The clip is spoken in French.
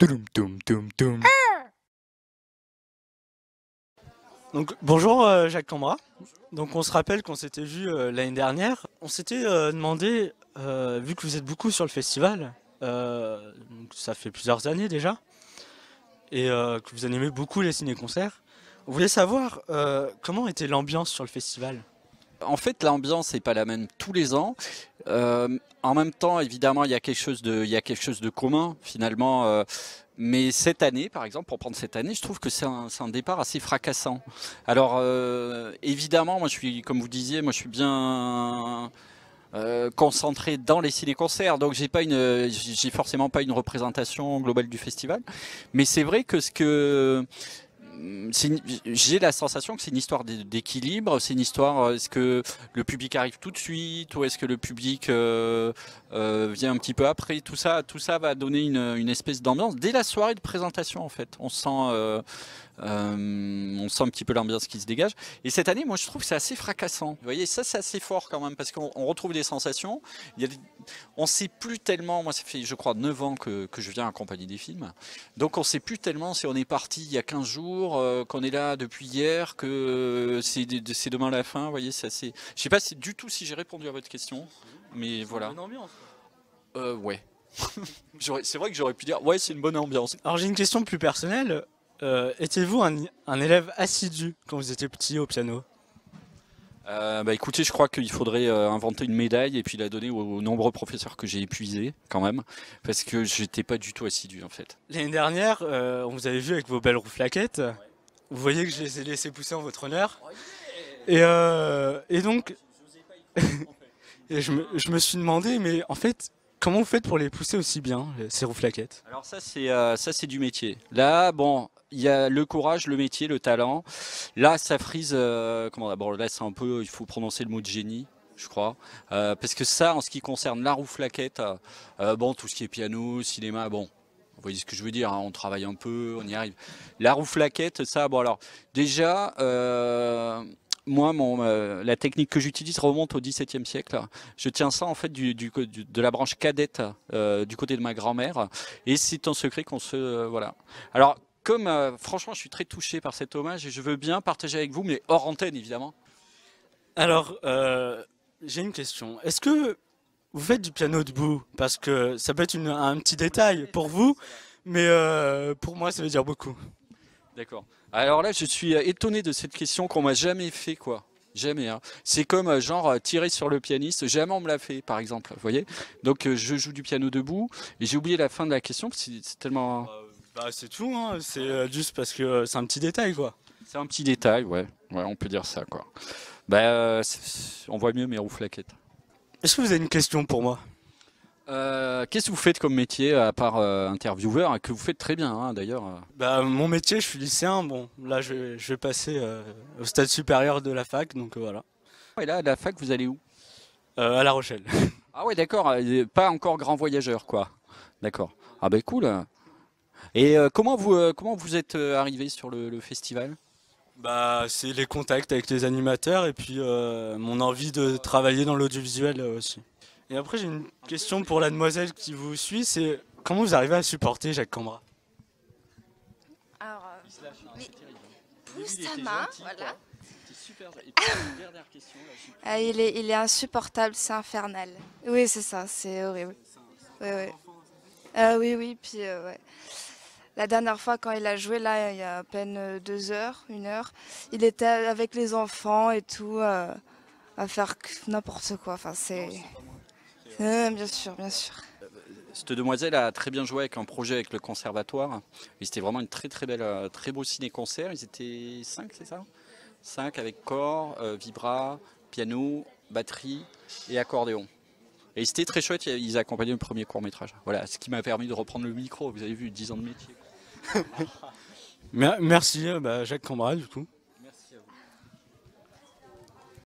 Touloum, toum, toum, toum. Donc bonjour Jacques Cambra. Donc on se rappelle qu'on s'était vu l'année dernière. On s'était demandé, vu que vous êtes beaucoup sur le festival, donc ça fait plusieurs années déjà, et que vous animez beaucoup les ciné-concerts, on voulait savoir comment était l'ambiance sur le festival. En fait, l'ambiance n'est pas la même tous les ans. En même temps, évidemment, il y a quelque chose de commun finalement. Mais cette année, par exemple, pour prendre cette année, je trouve que c'est un départ assez fracassant. Alors, évidemment, moi, je suis, comme vous disiez, moi, je suis bien concentré dans les ciné-concerts, donc j'ai forcément pas une représentation globale du festival. Mais c'est vrai que j'ai la sensation que c'est une histoire d'équilibre, c'est une histoire, est-ce que le public arrive tout de suite ou est-ce que le public vient un petit peu après, tout ça va donner une espèce d'ambiance. Dès la soirée de présentation en fait, on sent un petit peu l'ambiance qui se dégage. Et cette année, moi je trouve que c'est assez fracassant. Vous voyez, ça c'est assez fort quand même parce qu'on retrouve des sensations. On ne sait plus tellement, moi ça fait je crois 9 ans que je viens accompagner des films. Donc on ne sait plus tellement si on est parti il y a 15 jours, qu'on est là depuis hier, que c'est demain la fin. Vous voyez, c'est assez... Je sais pas du tout si j'ai répondu à votre question, mais voilà. Une ambiance. Ouais. C'est vrai que j'aurais pu dire, ouais, c'est une bonne ambiance. Alors j'ai une question plus personnelle. Étiez-vous un élève assidu quand vous étiez petit au piano? Bah écoutez, je crois qu'il faudrait inventer une médaille et puis la donner aux nombreux professeurs que j'ai épuisés quand même, parce que j'étais pas du tout assidu en fait. L'année dernière, on vous avait vu avec vos belles rouflaquettes. Vous voyez que je les ai laissées pousser en votre honneur. Et donc, je me suis demandé, mais en fait, comment vous faites pour les pousser aussi bien, ces rouflaquettes? Alors ça c'est du métier. Là, bon, il y a le courage, le métier, le talent. Là, ça frise. Comment d'abord là, c'est un peu, il faut prononcer le mot de génie, je crois, parce que ça, en ce qui concerne la rouflaquette, bon, tout ce qui est piano, cinéma, bon. Vous voyez ce que je veux dire, hein, on travaille un peu, on y arrive. La rouflaquette, ça, bon alors, déjà, moi, la technique que j'utilise remonte au XVIIe siècle. Je tiens ça en fait de la branche cadette du côté de ma grand-mère, et c'est un secret qu'on se voilà. Alors, comme franchement, je suis très touché par cet hommage et je veux bien partager avec vous, mais hors antenne évidemment. Alors, j'ai une question. Est-ce que vous faites du piano debout? Parce que ça peut être un petit détail pour vous, mais pour moi, ça veut dire beaucoup. D'accord. Alors là, je suis étonné de cette question qu'on m'a jamais fait, quoi. Jamais, hein. C'est comme genre tirer sur le pianiste. Jamais on me l'a fait, par exemple. Vous voyez? Donc je joue du piano debout et j'ai oublié la fin de la question parce que c'est tellement. Bah, c'est tout, hein. C'est juste parce que c'est un petit détail, quoi. C'est un petit détail, ouais. Ouais, on peut dire ça, quoi. Bah, on voit mieux mes rouflaquettes. Est-ce que vous avez une question pour moi? Qu'est-ce que vous faites comme métier à part intervieweur, que vous faites très bien, hein, d'ailleurs. Bah, mon métier, je suis lycéen. Bon, là, je vais passer au stade supérieur de la fac, donc voilà. Et là, à la fac, vous allez où? À La Rochelle. Ah ouais, d'accord. Pas encore grand voyageur, quoi. D'accord. Ah ben cool. Et comment vous êtes arrivé sur le festival? Bah, c'est les contacts avec les animateurs et puis mon envie de travailler dans l'audiovisuel aussi. Et après, j'ai une question pour la demoiselle qui vous suit, c'est comment vous arrivez à supporter Jacques Cambra? Alors, oui, pousse ta main, voilà. Il est insupportable, c'est infernal. Oui, c'est ça, c'est horrible. Oui, oui. Oui, oui, puis ouais. La dernière fois, quand il a joué, là, il y a à peine 2 heures, 1 heure, il était avec les enfants et tout, à faire n'importe quoi. Enfin, c'est... bien sûr, bien sûr. Cette demoiselle a très bien joué avec un projet avec le conservatoire. Et c'était vraiment une très très belle, très beau ciné-concert. Ils étaient 5, c'est ça? 5 avec corps, vibra, piano, batterie et accordéon. Et c'était très chouette, ils accompagnaient le premier court-métrage. Voilà, ce qui m'a permis de reprendre le micro. Vous avez vu, 10 ans de métier. Merci, bah, Jacques Cambra, du coup.